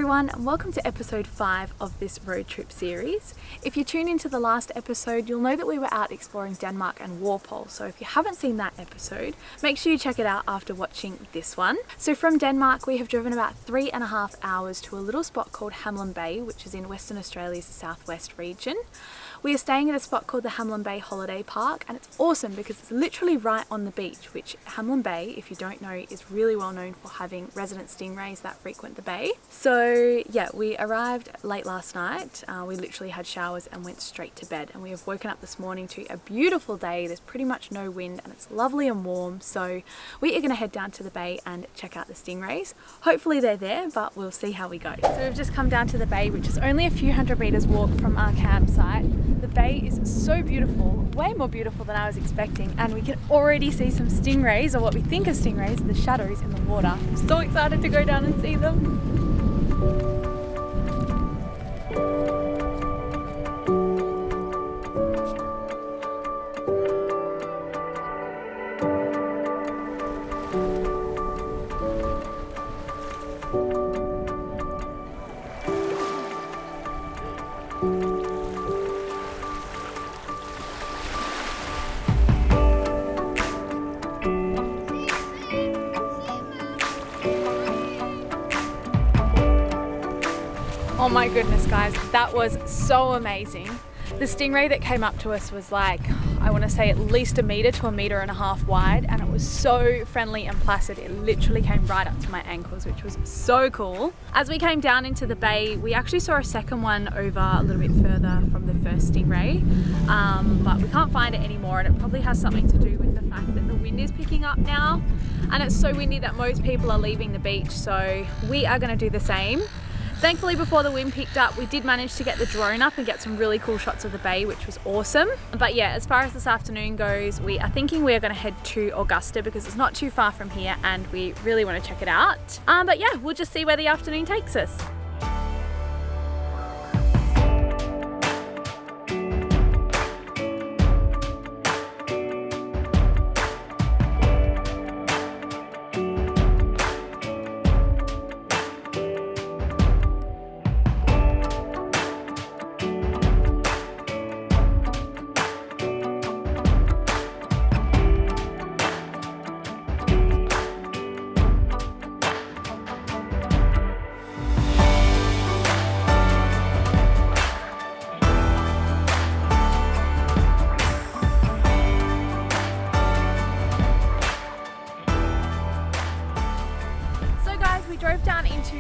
everyone, and welcome to episode 5 of this road trip series. If you tune into the last episode, you'll know that we were out exploring Denmark and Walpole, so if you haven't seen that episode, make sure you check it out after watching this one. So from Denmark, we have driven about 3.5 hours to a little spot called Hamelin Bay, which is in Western Australia's southwest region. We are staying at a spot called the Hamelin Bay Holiday Park, and it's awesome because it's literally right on the beach, which Hamelin Bay, if you don't know, is really well known for having resident stingrays that frequent the bay. So yeah, we arrived late last night. We literally had showers and went straight to bed, and we have woken up this morning to a beautiful day. There's pretty much no wind and it's lovely and warm, so we are going to head down to the bay and check out the stingrays. Hopefully they're there, but we'll see how we go. So we've just come down to the bay, which is only a few hundred meters walk from our campsite. The bay is so beautiful, way more beautiful than I was expecting, and we can already see some stingrays, or what we think are stingrays, the shadows in the water. I'm so excited to go down and see them. Oh my goodness guys, that was so amazing. The stingray that came up to us was like, I want to say at least 1 meter to 1.5 meters wide, and it was so friendly and placid. It literally came right up to my ankles, which was so cool. As we came down into the bay, we actually saw a second one over a little bit further from the first stingray, but we can't find it anymore, and it probably has something to do with the fact that the wind is picking up now, and it's so windy that most people are leaving the beach, so we are going to do the same. Thankfully, before the wind picked up, we did manage to get the drone up and get some really cool shots of the bay, which was awesome. But yeah, as far as this afternoon goes, we are thinking we are going to head to Augusta because it's not too far from here and we really want to check it out. But yeah, we'll just see where the afternoon takes us.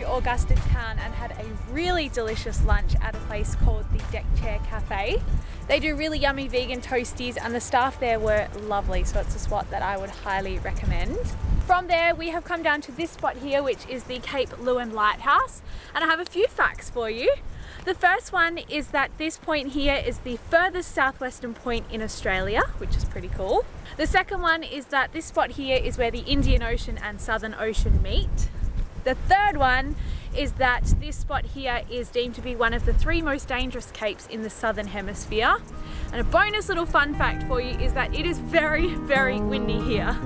Augusta town and had a really delicious lunch at a place called the Deck Chair Cafe. They do really yummy vegan toasties and the staff there were lovely, so it's a spot that I would highly recommend. From there we have come down to this spot here, which is the Cape Leeuwin Lighthouse, and I have a few facts for you. The first one is that this point here is the furthest southwestern point in Australia, which is pretty cool. The second one is that this spot here is where the Indian Ocean and Southern Ocean meet. The third one is that this spot here is deemed to be one of the 3 most dangerous capes in the Southern Hemisphere. And a bonus little fun fact for you is that it is very, very windy here.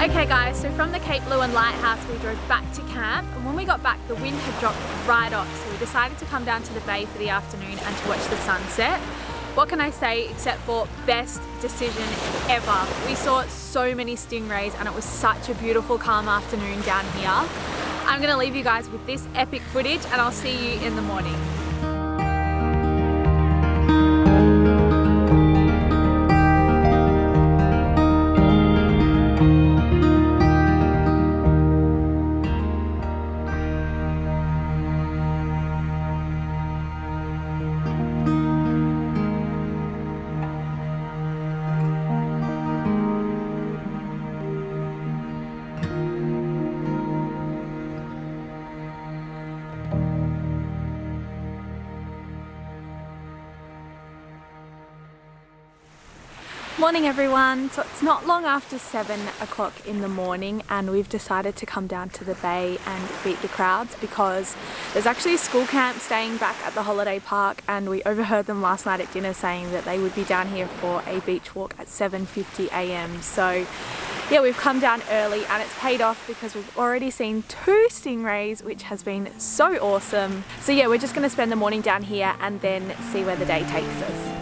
Okay guys, so from the Cape Leeuwin Lighthouse we drove back to camp, and when we got back the wind had dropped right off, so we decided to come down to the bay for the afternoon and to watch the sunset. What can I say except for best decision ever. We saw so many stingrays and it was such a beautiful calm afternoon down here. I'm going to leave you guys with this epic footage and I'll see you in the morning. Morning everyone. So it's not long after 7 o'clock in the morning and we've decided to come down to the bay and beat the crowds because there's actually a school camp staying back at the holiday park, and we overheard them last night at dinner saying that they would be down here for a beach walk at 7:50 a.m. So yeah, we've come down early and it's paid off because we've already seen 2 stingrays, which has been so awesome. So yeah, we're just going to spend the morning down here and then see where the day takes us.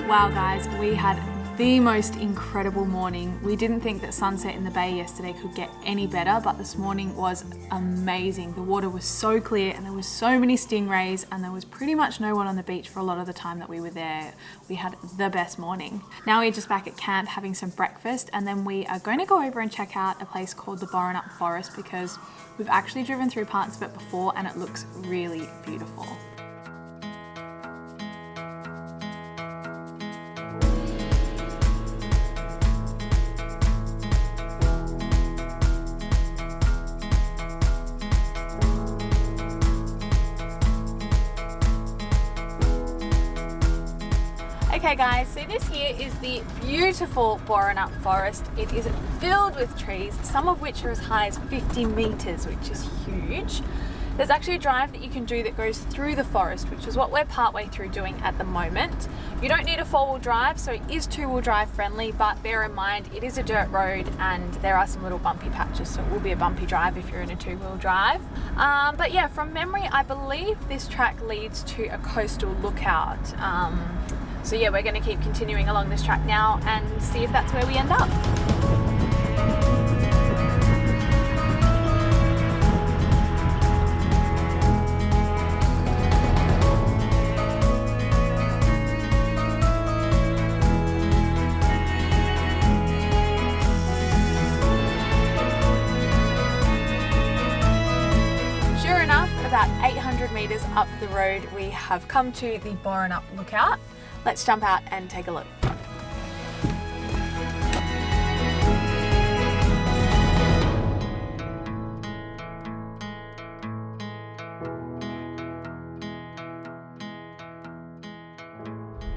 Wow guys, we had the most incredible morning. We didn't think that sunset in the bay yesterday could get any better, but this morning was amazing. The water was so clear and there was so many stingrays and there was pretty much no one on the beach for a lot of the time that we were there. We had the best morning. Now we're just back at camp having some breakfast, and then we are going to go over and check out a place called the Boranup Forest because we've actually driven through parts of it before and it looks really beautiful. Okay guys, so this here is the beautiful Boranup Forest. It is filled with trees, some of which are as high as 50 meters, which is huge. There's actually a drive that you can do that goes through the forest, which is what we're partway through doing at the moment. You don't need a 4-wheel drive, so it is 2-wheel drive friendly, but bear in mind it is a dirt road and there are some little bumpy patches, so it will be a bumpy drive if you're in a 2-wheel drive. But yeah, from memory, I believe this track leads to a coastal lookout. So yeah, we're going to keep continuing along this track now and see if that's where we end up. Sure enough, about 800 meters up the road, we have come to the Boranup lookout. Let's jump out and take a look.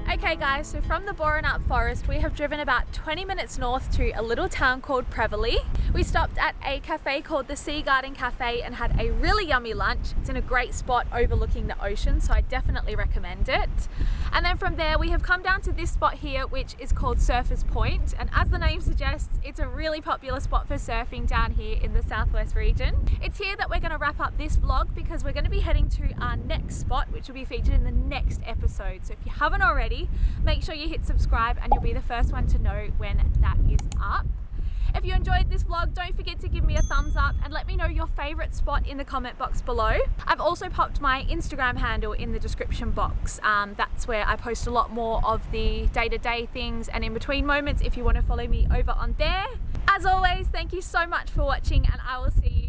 Okay guys, so from the Boranup Forest we have driven about 20 minutes north to a little town called Prevelly. We stopped at a cafe called the Sea Garden Cafe and had a really yummy lunch. It's in a great spot overlooking the ocean, so I definitely recommend it. And then from there we have come down to this spot here, which is called Surfers Point, and as the name suggests, it's a really popular spot for surfing down here in the southwest region. It's here that we're going to wrap up this vlog because we're going to be heading to our next spot, which will be featured in the next episode. So if you haven't already, make sure you hit subscribe and you'll be the first one to know when that is up. If you enjoyed this vlog, don't forget to give me a thumbs up and let me know your favorite spot in the comment box below. I've also popped my Instagram handle in the description box. That's where I post a lot more of the day-to-day things and in between moments if you want to follow me over on there. As always, thank you so much for watching and I will see you